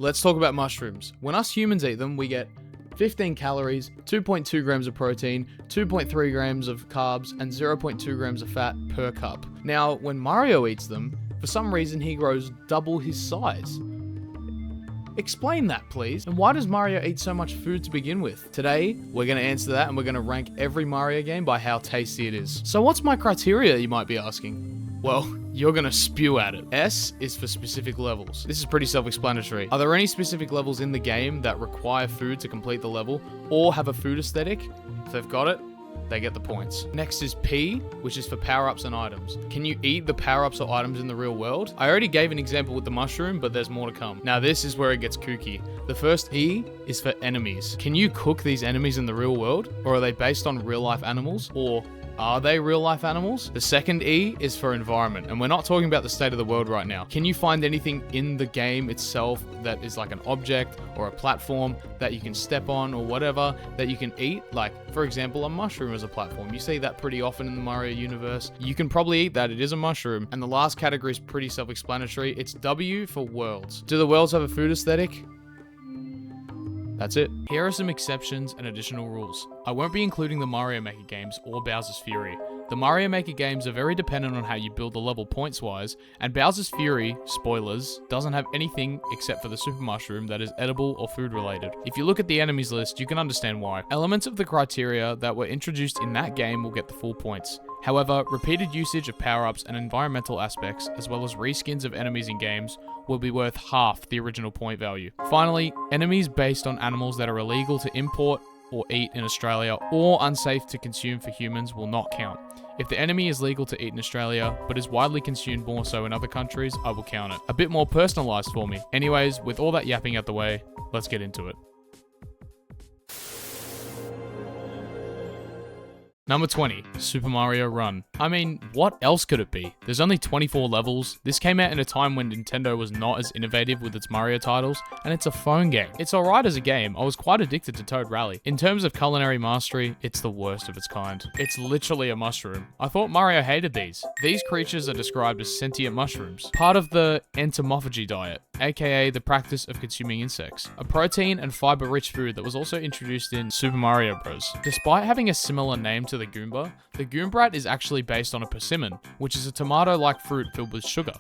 Let's talk about mushrooms. When us humans eat them, we get 15 calories, 2.2 grams of protein, 2.3 grams of carbs, and 0.2 grams of fat per cup. Now, when Mario eats them, for some reason he grows double his size. Explain that, please. And why does Mario eat so much food to begin with? Today, we're going to answer that, and we're going to rank every Mario game by how tasty it is. So what's my criteria, you might be asking? Well, you're going to spew at it. S is for specific levels. This is pretty self-explanatory. Are there any specific levels in the game that require food to complete the level, or have a food aesthetic? If they've got it, they get the points. Next is P, which is for power-ups and items. Can you eat the power-ups or items in the real world? I already gave an example with the mushroom, but there's more to come. Now this is where it gets kooky. The first E is for enemies. Can you cook these enemies in the real world? Or are they based on real-life animals? Or are they real-life animals? The second E is for environment, and we're not talking about the state of the world right now. Can you find anything in the game itself that is like an object or a platform that you can step on or whatever that you can eat? Like, for example, a mushroom as a platform. You see that pretty often in the Mario universe. You can probably eat that. It is a mushroom. And the last category is pretty self-explanatory. It's W for worlds. Do the worlds have a food aesthetic? That's it. Here are some exceptions and additional rules. I won't be including the Mario Maker games or Bowser's Fury. The Mario Maker games are very dependent on how you build the level points-wise, and Bowser's Fury, spoilers, doesn't have anything except for the Super Mushroom that is edible or food-related. If you look at the enemies list, you can understand why. Elements of the criteria that were introduced in that game will get the full points. However, repeated usage of power-ups and environmental aspects, as well as reskins of enemies in games, will be worth half the original point value. Finally, enemies based on animals that are illegal to import or eat in Australia or unsafe to consume for humans will not count. If the enemy is legal to eat in Australia, but is widely consumed more so in other countries, I will count it. A bit more personalized for me. Anyways, with all that yapping out the way, let's get into it. Number 20, Super Mario Run. I mean, what else could it be? There's only 24 levels. This came out in a time when Nintendo was not as innovative with its Mario titles, and it's a phone game. It's alright as a game. I was quite addicted to Toad Rally. In terms of culinary mastery, it's the worst of its kind. It's literally a mushroom. I thought Mario hated these. These creatures are described as sentient mushrooms, part of the entomophagy diet, aka the practice of consuming insects, a protein and fiber-rich food that was also introduced in Super Mario Bros. Despite having a similar name to the Goomba is actually based on a persimmon, which is a tomato-like fruit filled with sugar.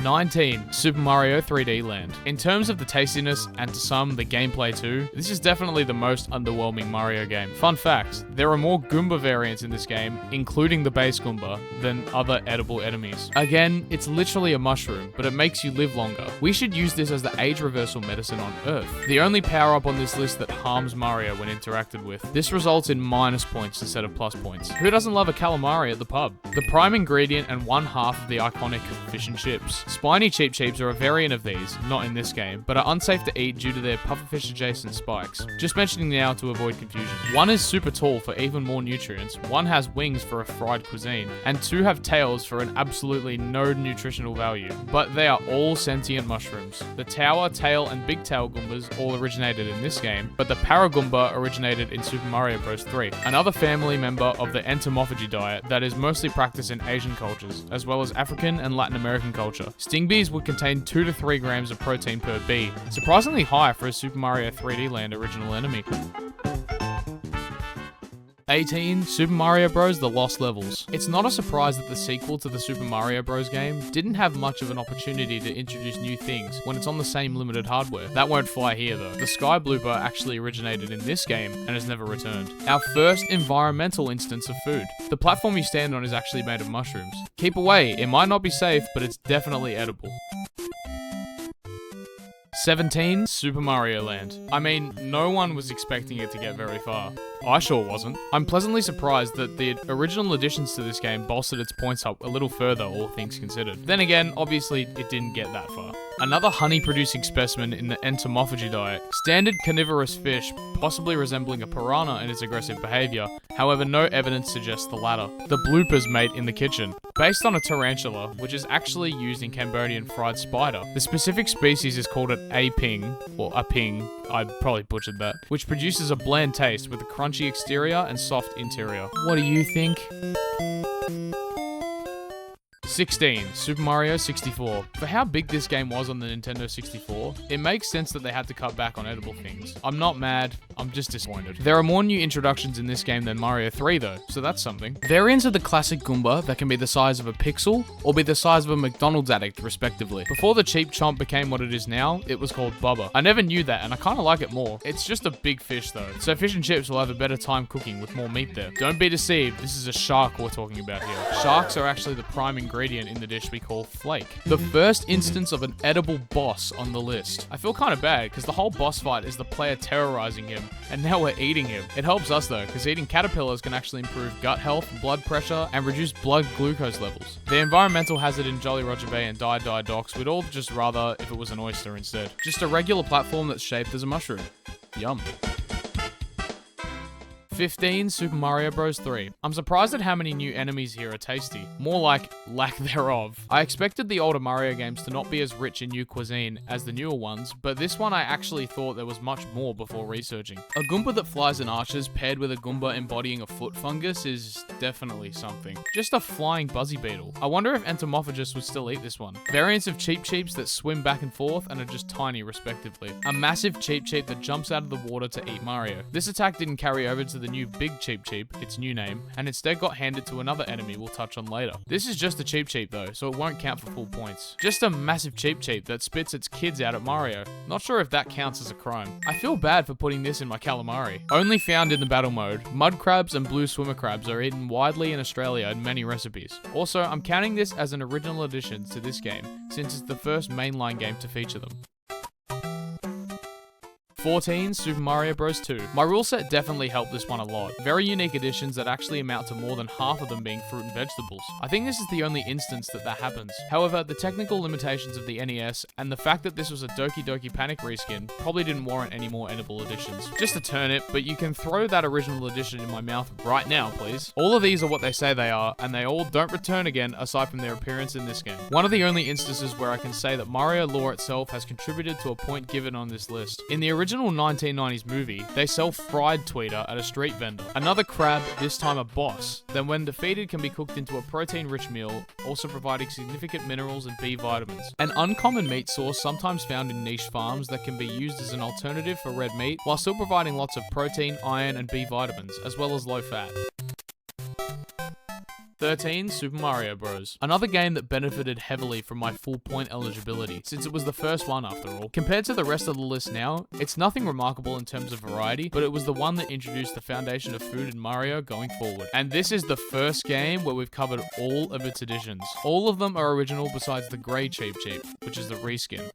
19, Super Mario 3D Land. In terms of the tastiness, and to some, the gameplay too, this is definitely the most underwhelming Mario game. Fun fact, there are more Goomba variants in this game, including the base Goomba, than other edible enemies. Again, it's literally a mushroom, but it makes you live longer. We should use this as the age reversal medicine on Earth. The only power-up on this list that harms Mario when interacted with. This results in minus points instead of plus points. Who doesn't love a calamari at the pub? The prime ingredient and one half of the iconic fish and chips. Spiny Cheep Cheeps are a variant of these, not in this game, but are unsafe to eat due to their pufferfish adjacent spikes. Just mentioning now to avoid confusion. One is super tall for even more nutrients, one has wings for a fried cuisine, and two have tails for an absolutely no nutritional value. But they are all sentient mushrooms. The tower, tail, and big tail Goombas all originated in this game, but the Paragoomba originated in Super Mario Bros. 3. Another family member of the entomophagy diet that is mostly practiced in Asian cultures, as well as African and Latin American culture. Sting bees would contain 2 to 3 grams of protein per bee, surprisingly high for a Super Mario 3D Land original enemy. 18, Super Mario Bros. The Lost Levels. It's not a surprise that the sequel to the Super Mario Bros. Game didn't have much of an opportunity to introduce new things when it's on the same limited hardware. That won't fly here though. The Sky Blooper actually originated in this game and has never returned. Our first environmental instance of food. The platform you stand on is actually made of mushrooms. Keep away, it might not be safe, but it's definitely edible. 17, Super Mario Land. I mean, no one was expecting it to get very far. I sure wasn't. I'm pleasantly surprised that the original additions to this game bolstered its points up a little further, all things considered. Then again, obviously, it didn't get that far. Another honey-producing specimen in the entomophagy diet. Standard carnivorous fish, possibly resembling a piranha in its aggressive behavior. However, no evidence suggests the latter. The bloopers mate in the kitchen. Based on a tarantula, which is actually used in Cambodian fried spider. The specific species is called an aping, or aping, I probably butchered that, which produces a bland taste with a crunchy exterior and soft interior. What do you think? 16. Super Mario 64. For how big this game was on the Nintendo 64, it makes sense that they had to cut back on edible things. I'm not mad, I'm just disappointed. There are more new introductions in this game than Mario 3 though, so that's something. Variants of the classic Goomba that can be the size of a pixel or be the size of a McDonald's addict respectively. Before the cheap chomp became what it is now, it was called Bubba. I never knew that and I kinda like it more. It's just a big fish though, so fish and chips will have a better time cooking with more meat there. Don't be deceived, this is a shark we're talking about here. Sharks are actually the prime ingredient in the dish we call flake. The first instance of an edible boss on the list. I feel kind of bad because the whole boss fight is the player terrorizing him and now we're eating him. It helps us though because eating caterpillars can actually improve gut health, blood pressure and reduce blood glucose levels. The environmental hazard in Jolly Roger Bay and Die Die Docks we'd all just rather if it was an oyster instead. Just a regular platform that's shaped as a mushroom. Yum. 15. Super Mario Bros. 3. I'm surprised at how many new enemies here are tasty. More like, lack thereof. I expected the older Mario games to not be as rich in new cuisine as the newer ones, but this one I actually thought there was much more before researching. A Goomba that flies and arches paired with a Goomba embodying a foot fungus is definitely something. Just a flying buzzy beetle. I wonder if entomophagists would still eat this one. Variants of Cheep Cheeps that swim back and forth and are just tiny respectively. A massive Cheep Cheep that jumps out of the water to eat Mario. This attack didn't carry over to the new Big Cheep Cheep, its new name, and instead got handed to another enemy we'll touch on later. This is just a Cheep Cheep though, so it won't count for full points. Just a massive Cheep Cheep that spits its kids out at Mario. Not sure if that counts as a crime. I feel bad for putting this in my calamari. Only found in the battle mode, mud crabs and blue swimmer crabs are eaten widely in Australia in many recipes. Also, I'm counting this as an original addition to this game, since it's the first mainline game to feature them. 14. Super Mario Bros. 2. My rule set definitely helped this one a lot. Very unique additions that actually amount to more than half of them being fruit and vegetables. I think this is the only instance that happens. However, the technical limitations of the NES and the fact that this was a Doki Doki Panic reskin probably didn't warrant any more edible additions. Just a turnip, but you can throw that original addition in my mouth right now, please. All of these are what they say they are, and they all don't return again aside from their appearance in this game. One of the only instances where I can say that Mario lore itself has contributed to a point given on this list. In the original 1990s movie, they sell fried tweeter at a street vendor. Another crab, this time a boss, then when defeated can be cooked into a protein-rich meal, also providing significant minerals and B vitamins. An uncommon meat source sometimes found in niche farms that can be used as an alternative for red meat, while still providing lots of protein, iron, and B vitamins, as well as low fat. 13. Super Mario Bros. Another game that benefited heavily from my full point eligibility, since it was the first one after all. Compared to the rest of the list now, it's nothing remarkable in terms of variety, but it was the one that introduced the foundation of food in Mario going forward. And this is the first game where we've covered all of its additions. All of them are original besides the grey Cheep Cheep, which is the reskin.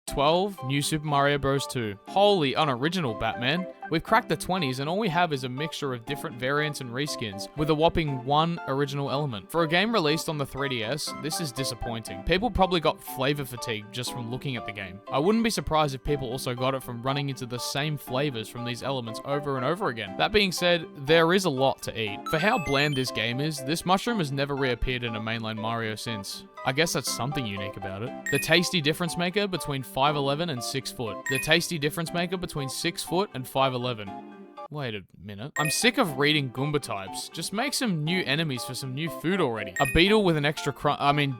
12. New Super Mario Bros. 2. Holy unoriginal, Batman. We've cracked the 20s and all we have is a mixture of different variants and reskins, with a whopping one original element. For a game released on the 3DS, this is disappointing. People probably got flavor fatigue just from looking at the game. I wouldn't be surprised if people also got it from running into the same flavors from these elements over and over again. That being said, there is a lot to eat. For how bland this game is, this mushroom has never reappeared in a mainline Mario since. I guess that's something unique about it. The tasty difference maker between 5'11 and 6 foot. The tasty difference maker between 6 foot and 5'11. Wait a minute. I'm sick of reading Goomba types. Just make some new enemies for some new food already. A beetle with an extra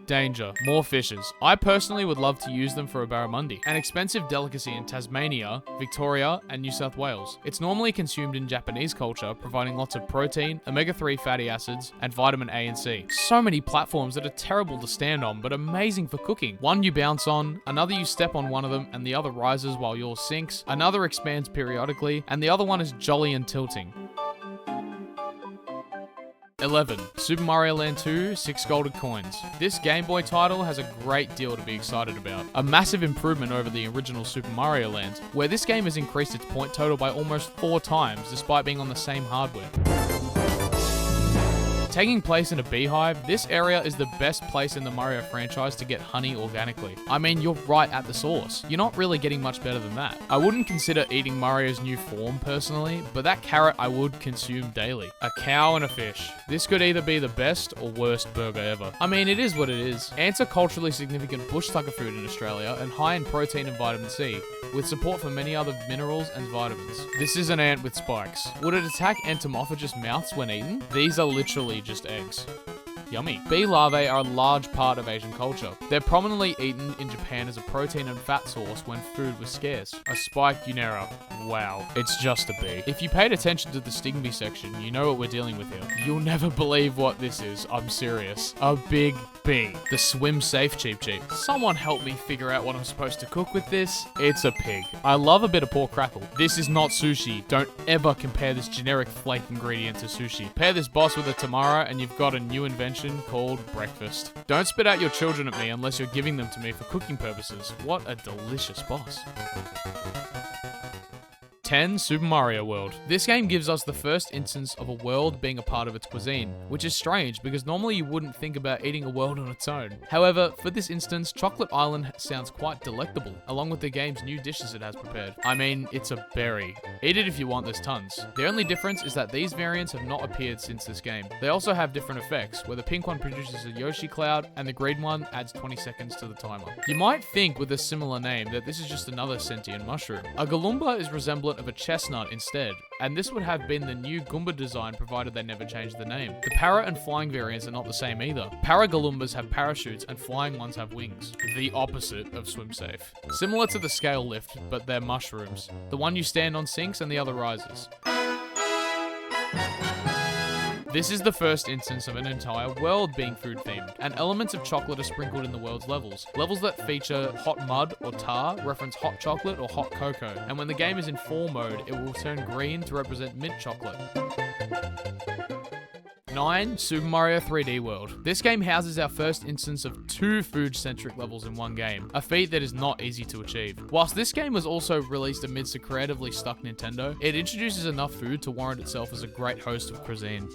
danger. More fishes. I personally would love to use them for a barramundi. An expensive delicacy in Tasmania, Victoria, and New South Wales. It's normally consumed in Japanese culture, providing lots of protein, omega-3 fatty acids, and vitamin A and C. So many platforms that are terrible to stand on, but amazing for cooking. One you bounce on, another you step on one of them, and the other rises while yours sinks, another expands periodically, and the other one is jolly and tilting. 11. Super Mario Land 2, 6 golded coins. This Game Boy title has a great deal to be excited about. A massive improvement over the original Super Mario Land, where this game has increased its point total by almost 4 times despite being on the same hardware. Taking place in a beehive, this area is the best place in the Mario franchise to get honey organically. I mean, you're right at the source. You're not really getting much better than that. I wouldn't consider eating Mario's new form personally, but that carrot I would consume daily. A cow and a fish. This could either be the best or worst burger ever. I mean, it is what it is. Ants are culturally significant bush tucker food in Australia and high in protein and vitamin C, with support for many other minerals and vitamins. This is an ant with spikes. Would it attack entomophagous mouths when eaten? These are literally just eggs. Yummy. Bee larvae are a large part of Asian culture. They're prominently eaten in Japan as a protein and fat source when food was scarce. A spiked Unera. Wow. It's just a bee. If you paid attention to the sting bee section, you know what we're dealing with here. You'll never believe what this is. I'm serious. A big bee. The swim safe Cheep Cheep. Someone help me figure out what I'm supposed to cook with this. It's a pig. I love a bit of pork crackle. This is not sushi. Don't ever compare this generic flake ingredient to sushi. Pair this boss with a tamara and you've got a new invention called breakfast. Don't spit out your children at me unless you're giving them to me for cooking purposes. What a delicious boss. 10. Super Mario World. This game gives us the first instance of a world being a part of its cuisine, which is strange because normally you wouldn't think about eating a world on its own. However, for this instance, Chocolate Island sounds quite delectable, along with the game's new dishes it has prepared. I mean, it's a berry. Eat it if you want, there's tons. The only difference is that these variants have not appeared since this game. They also have different effects, where the pink one produces a Yoshi cloud and the green one adds 20 seconds to the timer. You might think with a similar name that this is just another sentient mushroom. A Goomba is resemblant of a chestnut instead, and this would have been the new Goomba design provided they never changed the name. The para and flying variants are not the same either. Para Galoombas have parachutes and flying ones have wings. The opposite of swim safe. Similar to the scale lift, but they're mushrooms. The one you stand on sinks and the other rises. This is the first instance of an entire world being food themed, and elements of chocolate are sprinkled in the world's levels. Levels that feature hot mud or tar reference hot chocolate or hot cocoa, and when the game is in fall mode, it will turn green to represent mint chocolate. 9. Super Mario 3D World. This game houses our first instance of 2 food-centric levels in one game, a feat that is not easy to achieve. Whilst this game was also released amidst a creatively stuck Nintendo, it introduces enough food to warrant itself as a great host of cuisine.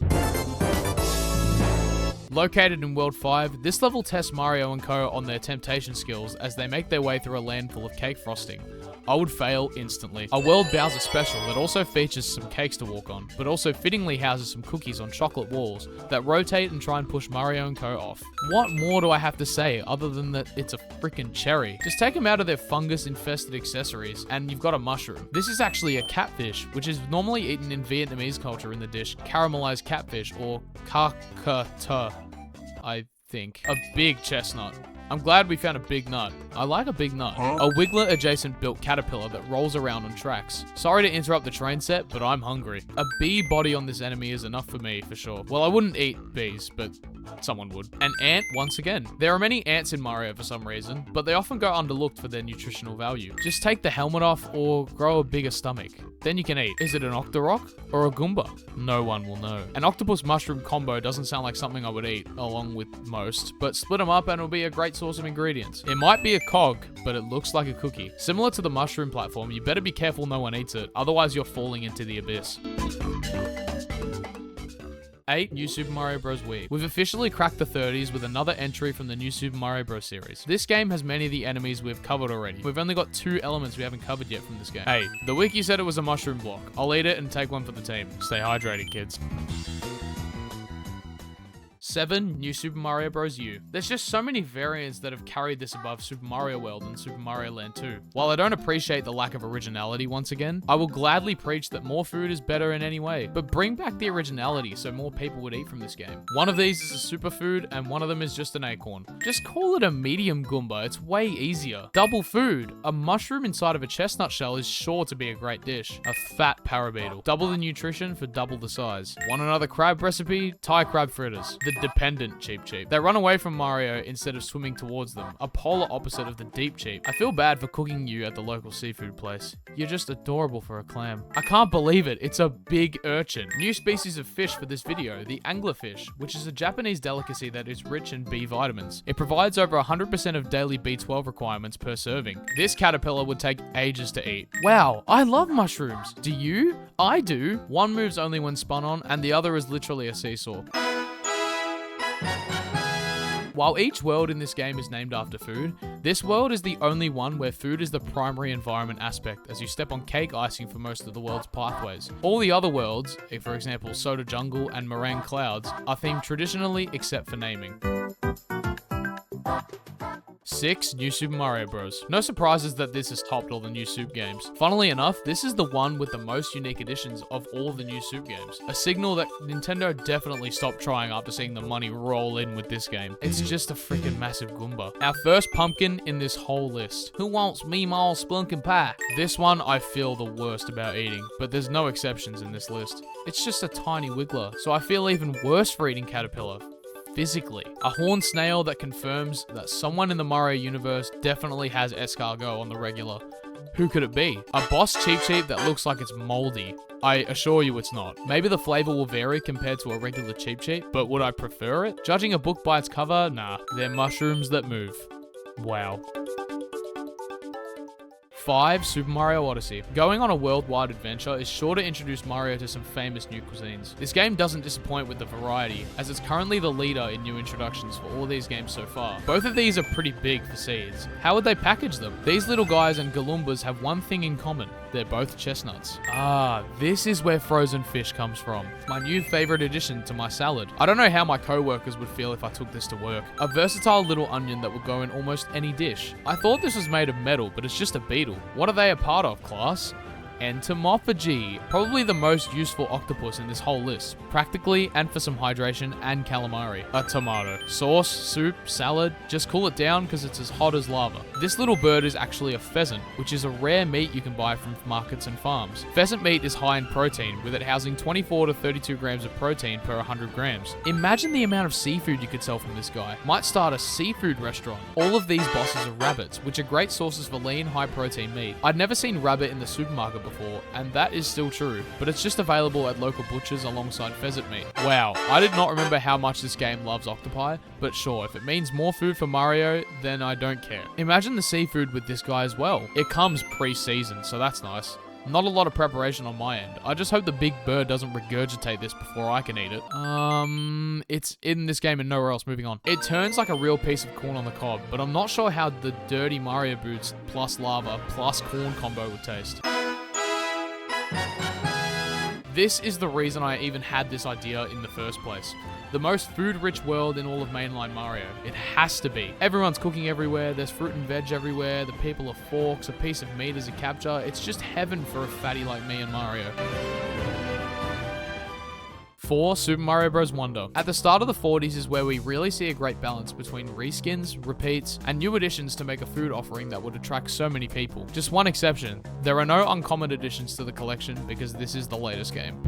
Located in World 5, this level tests Mario and Co. on their temptation skills as they make their way through a land full of cake frosting. I would fail instantly. A World Bowser special that also features some cakes to walk on, but also fittingly houses some cookies on chocolate walls that rotate and try and push Mario and Co. off. What more do I have to say other than that it's a freaking cherry? Just take them out of their fungus-infested accessories and you've got a mushroom. This is actually a catfish, which is normally eaten in Vietnamese culture in the dish caramelized catfish or kakata, I think. A big chestnut. I'm glad we found a big nut. I like a big nut. A Wiggler adjacent built caterpillar that rolls around on tracks. Sorry to interrupt the train set, but I'm hungry. A bee body on this enemy is enough for me, for sure. Well, I wouldn't eat bees, but someone would. An ant, once again. There are many ants in Mario for some reason, but they often go underlooked for their nutritional value. Just take the helmet off or grow a bigger stomach. Then you can eat. Is it an Octorok or a Goomba? No one will know. An octopus mushroom combo doesn't sound like something I would eat, along with most, but split them up and it'll be a great source of ingredients. It might be a cog, but it looks like a cookie. Similar to the mushroom platform, you better be careful no one eats it, otherwise you're falling into the abyss. 8. New Super Mario Bros. Wii. We've officially cracked the 30s with another entry from the new Super Mario Bros. Series. This game has many of the enemies we've covered already. We've only got 2 elements we haven't covered yet from this game. Hey, the wiki said it was a mushroom block. I'll eat it and take one for the team. Stay hydrated, kids. 7. New Super Mario Bros. U. There's just so many variants that have carried this above Super Mario World and Super Mario Land 2. While I don't appreciate the lack of originality once again, I will gladly preach that more food is better in any way, but bring back the originality so more people would eat from this game. One of these is a superfood and one of them is just an acorn. Just call it a medium Goomba, it's way easier. Double food. A mushroom inside of a chestnut shell is sure to be a great dish. A fat parabeetle. Double the nutrition for double the size. Want another crab recipe? Thai crab fritters. The dependent Cheep Cheep. They run away from Mario instead of swimming towards them, a polar opposite of the deep Cheep. I feel bad for cooking you at the local seafood place. You're just adorable for a clam. I can't believe it, it's a big urchin. New species of fish for this video, the anglerfish, which is a Japanese delicacy that is rich in B vitamins. It provides over 100% of daily B12 requirements per serving. This caterpillar would take ages to eat. Wow, I love mushrooms. Do you? I do. One moves only when spun on, and the other is literally a seesaw. While each world in this game is named after food, this world is the only one where food is the primary environment aspect as you step on cake icing for most of the world's pathways. All the other worlds, for example Soda Jungle and Meringue Clouds, are themed traditionally except for naming. 6. New Super Mario Bros. No surprises that this has topped all the new Soup games. Funnily enough, this is the one with the most unique additions of all the new Soup games. A signal that Nintendo definitely stopped trying after seeing the money roll in with this game. It's just a freaking massive Goomba. Our first pumpkin in this whole list. Who wants Meemaw Splunkin' Pie? This one I feel the worst about eating, but there's no exceptions in this list. It's just a tiny wiggler, so I feel even worse for eating Caterpillar. Physically. A horned snail that confirms that someone in the Mario universe definitely has escargot on the regular. Who could it be? A boss Cheep Cheep that looks like it's moldy. I assure you it's not. Maybe the flavor will vary compared to a regular Cheep Cheep, but would I prefer it? Judging a book by its cover? Nah. They're mushrooms that move. Wow. 5. Super Mario Odyssey. Going on a worldwide adventure is sure to introduce Mario to some famous new cuisines. This game doesn't disappoint with the variety, as it's currently the leader in new introductions for all these games so far. Both of these are pretty big for seeds. How would they package them? These little guys and Galoombas have one thing in common. They're both chestnuts. Ah, this is where frozen fish comes from. My new favorite addition to my salad. I don't know how my co-workers would feel if I took this to work. A versatile little onion that would go in almost any dish. I thought this was made of metal, but it's just a beetle. What are they a part of, class? Entomophagy. Probably the most useful octopus in this whole list. Practically, and for some hydration and calamari. A tomato. Sauce, soup, salad. Just cool it down because it's as hot as lava. This little bird is actually a pheasant, which is a rare meat you can buy from markets and farms. Pheasant meat is high in protein, with it housing 24 to 32 grams of protein per 100 grams. Imagine the amount of seafood you could sell from this guy. Might start a seafood restaurant. All of these bosses are rabbits, which are great sources for lean, high protein meat. I'd never seen rabbit in the supermarket before, and that is still true, but it's just available at local butchers alongside pheasant meat. Wow, I did not remember how much this game loves octopi, but sure, if it means more food for Mario, then I don't care. Imagine the seafood with this guy as well. It comes pre-seasoned, so that's nice. Not a lot of preparation on my end. I just hope the big bird doesn't regurgitate this before I can eat it. It's in this game and nowhere else. Moving on. It turns like a real piece of corn on the cob, but I'm not sure how the dirty Mario boots plus lava plus corn combo would taste. This is the reason I even had this idea in the first place. The most food-rich world in all of mainline Mario. It has to be. Everyone's cooking everywhere, there's fruit and veg everywhere, the people are forks, a piece of meat is a capture. It's just heaven for a fatty like me and Mario. 4. Super Mario Bros. Wonder. At the start of the 40s is where we really see a great balance between reskins, repeats, and new additions to make a food offering that would attract so many people. Just one exception. There are no uncommon additions to the collection because this is the latest game.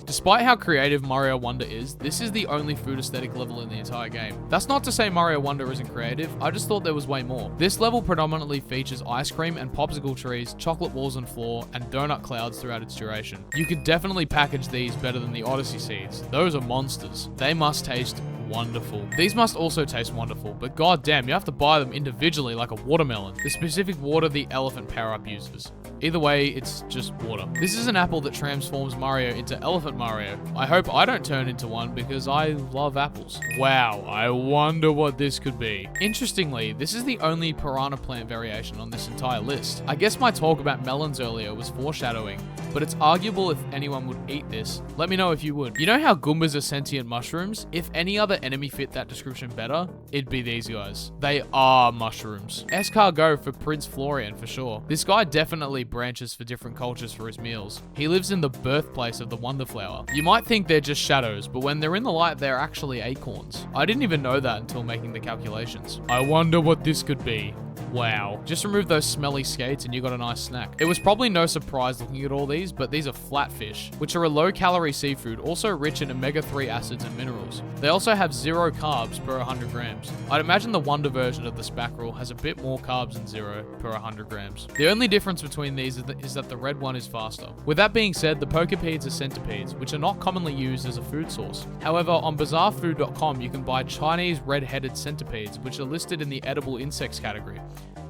Despite how creative Mario Wonder is, this is the only food aesthetic level in the entire game. That's not to say Mario Wonder isn't creative, I just thought there was way more. This level predominantly features ice cream and popsicle trees, chocolate walls and floor, and donut clouds throughout its duration. You could definitely package these better than the Odyssey seeds. Those are monsters. They must taste wonderful. These must also taste wonderful, but goddamn, you have to buy them individually like a watermelon. The specific water the elephant power-up uses. Either way, it's just water. This is an apple that transforms Mario into Elephant Mario. I hope I don't turn into one because I love apples. Wow, I wonder what this could be. Interestingly, this is the only piranha plant variation on this entire list. I guess my talk about melons earlier was foreshadowing, but it's arguable if anyone would eat this. Let me know if you would. You know how Goombas are sentient mushrooms? If any other enemy fit that description better, it'd be these guys. They are mushrooms. Escargot for Prince Florian for sure. This guy definitely branches for different cultures for his meals. He lives in the birthplace of the Wonder Flower. You might think they're just shadows, but when they're in the light, they're actually acorns. I didn't even know that until making the calculations. I wonder what this could be. Wow. Just remove those smelly skates and you got a nice snack. It was probably no surprise looking at all these, but these are flatfish, which are a low-calorie seafood, also rich in omega-3 acids and minerals. They also have 0 carbs per 100 grams. I'd imagine the Wonder version of the spackerel has a bit more carbs than 0 per 100 grams. The only difference between these is that the red one is faster. With that being said, the Pokepedes are centipedes, which are not commonly used as a food source. However, on BazaarFood.com, you can buy Chinese red-headed centipedes, which are listed in the edible insects category.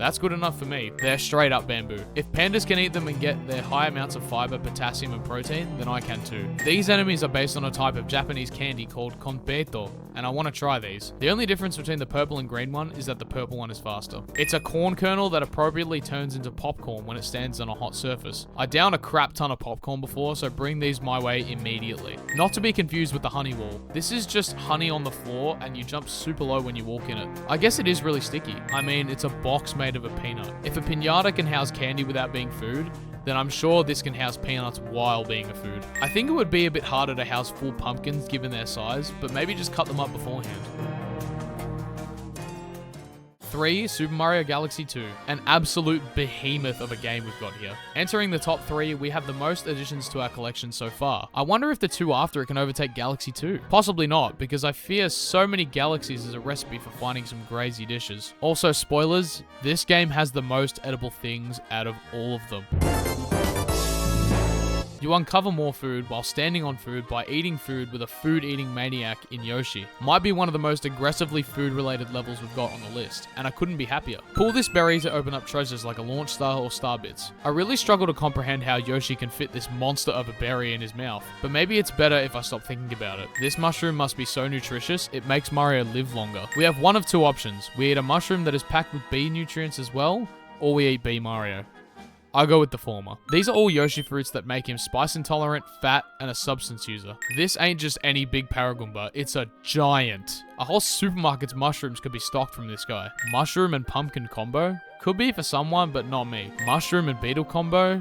That's good enough for me. They're straight up bamboo. If pandas can eat them and get their high amounts of fiber, potassium, and protein, then I can too. These enemies are based on a type of Japanese candy called konpeito, and I want to try these. The only difference between the purple and green one is that the purple one is faster. It's a corn kernel that appropriately turns into popcorn when it stands on a hot surface. I downed a crap ton of popcorn before, so bring these my way immediately. Not to be confused with the honey wall. This is just honey on the floor and you jump super low when you walk in it. I guess it is really sticky. I mean, it's a box made of a peanut. If a piñata can house candy without being food, then I'm sure this can house peanuts while being a food. I think it would be a bit harder to house full pumpkins given their size, but maybe just cut them up beforehand. 3. Super Mario Galaxy 2. An absolute behemoth of a game we've got here. Entering the top 3, we have the most additions to our collection so far. I wonder if the 2 after it can overtake Galaxy 2. Possibly not, because I fear so many galaxies is a recipe for finding some crazy dishes. Also, spoilers, this game has the most edible things out of all of them. You uncover more food while standing on food by eating food with a food-eating maniac in Yoshi. Might be one of the most aggressively food-related levels we've got on the list, and I couldn't be happier. Pull this berry to open up treasures like a launch star or star bits. I really struggle to comprehend how Yoshi can fit this monster of a berry in his mouth, but maybe it's better if I stop thinking about it. This mushroom must be so nutritious, it makes Mario live longer. We have one of 2 options. We eat a mushroom that is packed with bee nutrients as well, or we eat Bee Mario. I'll go with the former. These are all Yoshi fruits that make him spice intolerant, fat, and a substance user. This ain't just any big Paragoomba, it's a giant. A whole supermarket's mushrooms could be stocked from this guy. Mushroom and pumpkin combo? Could be for someone, but not me. Mushroom and beetle combo?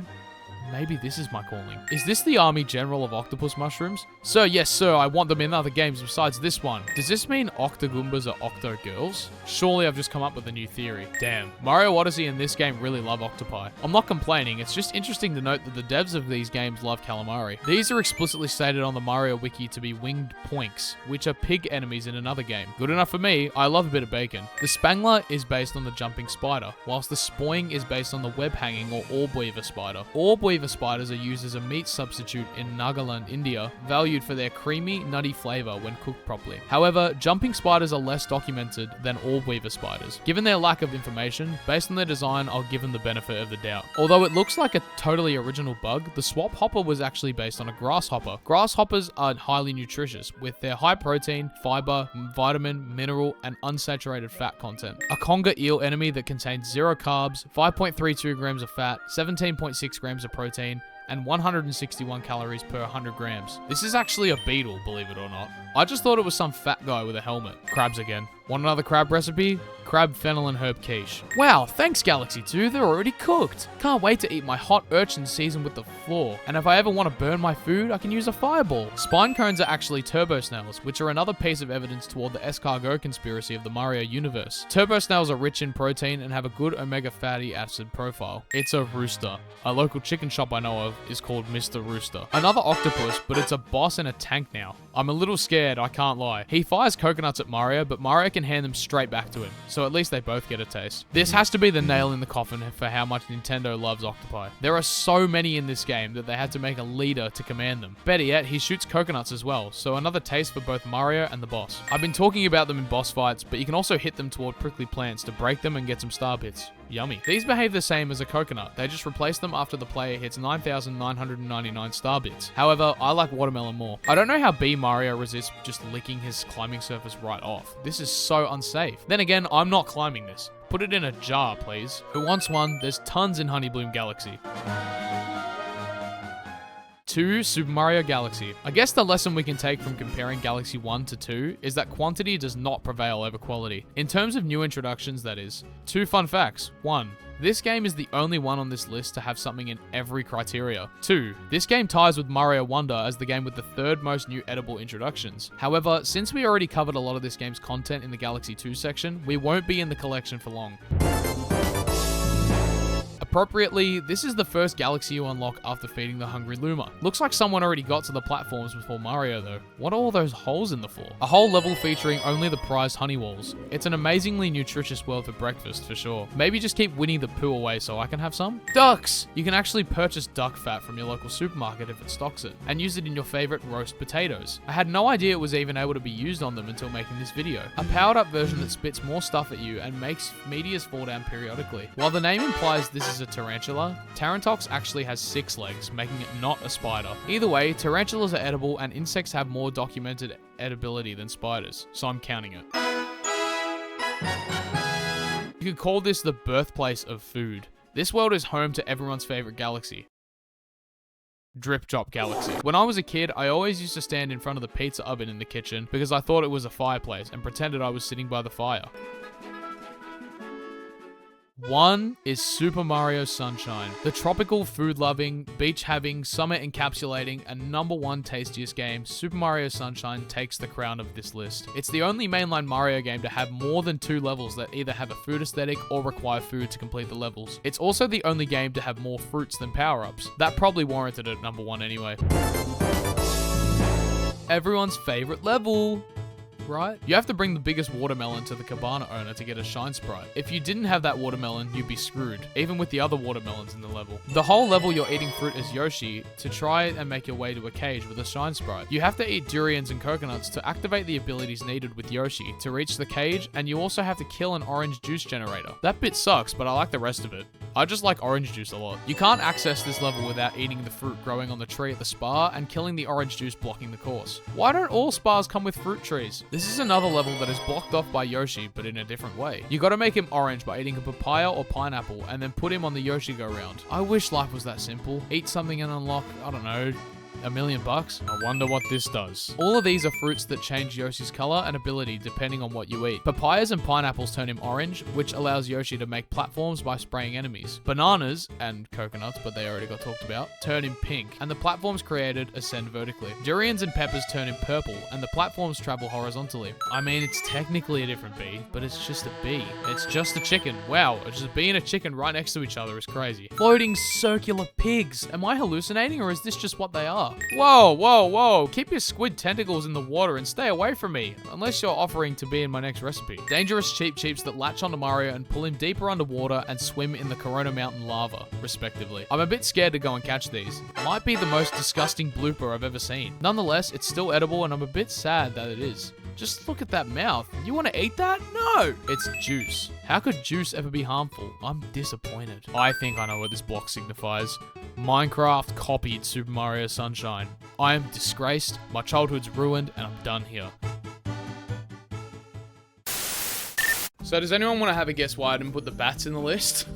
Maybe this is my calling. Is this the army general of octopus mushrooms? Sir, yes sir, I want them in other games besides this one. Does this mean Octogoombas are Octo girls? Surely I've just come up with a new theory. Damn, Mario Odyssey and this game really love octopi. I'm not complaining, it's just interesting to note that the devs of these games love calamari. These are explicitly stated on the Mario wiki to be winged poinks, which are pig enemies in another game. Good enough for me, I love a bit of bacon. The spangler is based on the jumping spider, whilst the spoing is based on the web hanging or orb weaver spider. Orb weaver spiders are used as a meat substitute in Nagaland, India, valued for their creamy, nutty flavor when cooked properly. However, jumping spiders are less documented than orb weaver spiders. Given their lack of information, based on their design, I'll give them the benefit of the doubt. Although it looks like a totally original bug, the swap hopper was actually based on a grasshopper. Grasshoppers are highly nutritious, with their high protein, fiber, vitamin, mineral, and unsaturated fat content. A conger eel enemy that contains 0 carbs, 5.32 grams of fat, 17.6 grams of protein, and 161 calories per 100 grams. This is actually a beetle, believe it or not. I just thought it was some fat guy with a helmet. Crabs again. Want another crab recipe? Crab, fennel, and herb quiche. Wow, thanks Galaxy 2, they're already cooked. Can't wait to eat my hot urchin seasoned with the floor. And if I ever want to burn my food, I can use a fireball. Spine cones are actually turbo snails, which are another piece of evidence toward the escargot conspiracy of the Mario universe. Turbo snails are rich in protein and have a good omega fatty acid profile. It's a rooster. A local chicken shop I know of is called Mr. Rooster. Another octopus, but it's a boss in a tank now. I'm a little scared, I can't lie. He fires coconuts at Mario, but Mario can hand them straight back to him, so at least they both get a taste. This has to be the nail in the coffin for how much Nintendo loves octopi. There are so many in this game that they had to make a leader to command them. Better yet, he shoots coconuts as well, so another taste for both Mario and the boss. I've been talking about them in boss fights, but you can also hit them toward prickly plants to break them and get some star bits. Yummy. These behave the same as a coconut. They just replace them after the player hits 9,999 star bits. However, I like watermelon more. I don't know how Bee Mario resists just licking his climbing surface right off. This is so unsafe. Then again, I'm not climbing this. Put it in a jar, please. Who wants one? There's tons in Honeybloom Galaxy. 2. Super Mario Galaxy. I guess the lesson we can take from comparing Galaxy 1 to 2 is that quantity does not prevail over quality. In terms of new introductions, that is. 2 fun facts. 1. This game is the only one on this list to have something in every criteria. 2. This game ties with Mario Wonder as the game with the 3rd most new edible introductions. However, since we already covered a lot of this game's content in the Galaxy 2 section, we won't be in the collection for long. Appropriately, this is the first galaxy you unlock after feeding the hungry Luma. Looks like someone already got to the platforms before Mario though. What are all those holes in the floor? A whole level featuring only the prized honey walls. It's an amazingly nutritious world for breakfast for sure. Maybe just keep Winnie the Pooh away so I can have some? Ducks! You can actually purchase duck fat from your local supermarket if it stocks it, and use it in your favorite roast potatoes. I had no idea it was even able to be used on them until making this video. A powered up version that spits more stuff at you and makes meteors fall down periodically. While the name implies this is a tarantula, Tarantox actually has 6 legs, making it not a spider. Either way, tarantulas are edible and insects have more documented edibility than spiders, so I'm counting it. You could call this the birthplace of food. This world is home to everyone's favorite galaxy. Drip Drop Galaxy. When I was a kid, I always used to stand in front of the pizza oven in the kitchen because I thought it was a fireplace and pretended I was sitting by the fire. 1 is Super Mario Sunshine, the tropical, food-loving, beach-having, summer-encapsulating, and #1 tastiest game. Super Mario Sunshine takes the crown of this list. It's the only mainline Mario game to have more than 2 levels that either have a food aesthetic or require food to complete the levels. It's also the only game to have more fruits than power-ups. That probably warranted it at #1 anyway. Everyone's favorite level. Right? You have to bring the biggest watermelon to the cabana owner to get a shine sprite. If you didn't have that watermelon, you'd be screwed, even with the other watermelons in the level. The whole level you're eating fruit as Yoshi to try and make your way to a cage with a shine sprite. You have to eat durians and coconuts to activate the abilities needed with Yoshi to reach the cage, and you also have to kill an orange juice generator. That bit sucks, but I like the rest of it. I just like orange juice a lot. You can't access this level without eating the fruit growing on the tree at the spa and killing the orange juice blocking the course. Why don't all spas come with fruit trees? This is another level that is blocked off by Yoshi, but in a different way. You gotta make him orange by eating a papaya or pineapple and then put him on the Yoshi go-round. I wish life was that simple. Eat something and unlock, I don't know, $1 million bucks? I wonder what this does. All of these are fruits that change Yoshi's color and ability depending on what you eat. Papayas and pineapples turn him orange, which allows Yoshi to make platforms by spraying enemies. Bananas, and coconuts, but they already got talked about, turn him pink, and the platforms created ascend vertically. Durians and peppers turn him purple, and the platforms travel horizontally. I mean, it's technically a different bee, but it's just a bee. It's just a chicken. Wow, just a bee and a chicken right next to each other is crazy. Floating circular pigs. Am I hallucinating, or is this just what they are? Whoa, whoa, whoa. Keep your squid tentacles in the water and stay away from me, unless you're offering to be in my next recipe. Dangerous cheeps that latch onto Mario and pull him deeper underwater and swim in the Corona Mountain lava, respectively. I'm a bit scared to go and catch these. Might be the most disgusting blooper I've ever seen. Nonetheless, it's still edible and I'm a bit sad that it is. Just look at that mouth. You want to eat that? No! It's juice. How could juice ever be harmful? I'm disappointed. I think I know what this block signifies. Minecraft copied Super Mario Sunshine. I am disgraced, my childhood's ruined, and I'm done here. So does anyone want to have a guess why I didn't put the bats in the list?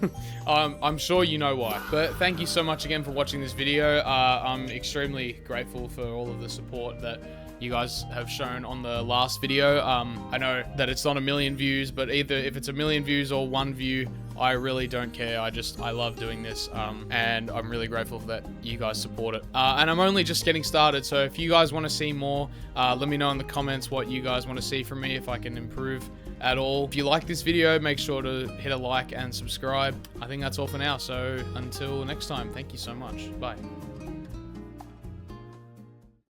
I'm sure you know why. But thank you so much again for watching this video. I'm extremely grateful for all of the support that you guys have shown on the last video. I know that it's not 1 million views, but either if it's 1 million views or 1 view, I really don't care. I love doing this, and I'm really grateful that you guys support it. And I'm only just getting started, so if you guys want to see more, let me know in the comments what you guys want to see from me, if I can improve at all. If you like this video, make sure to hit a like and subscribe. I think that's all for now, so until next time, thank you so much. Bye.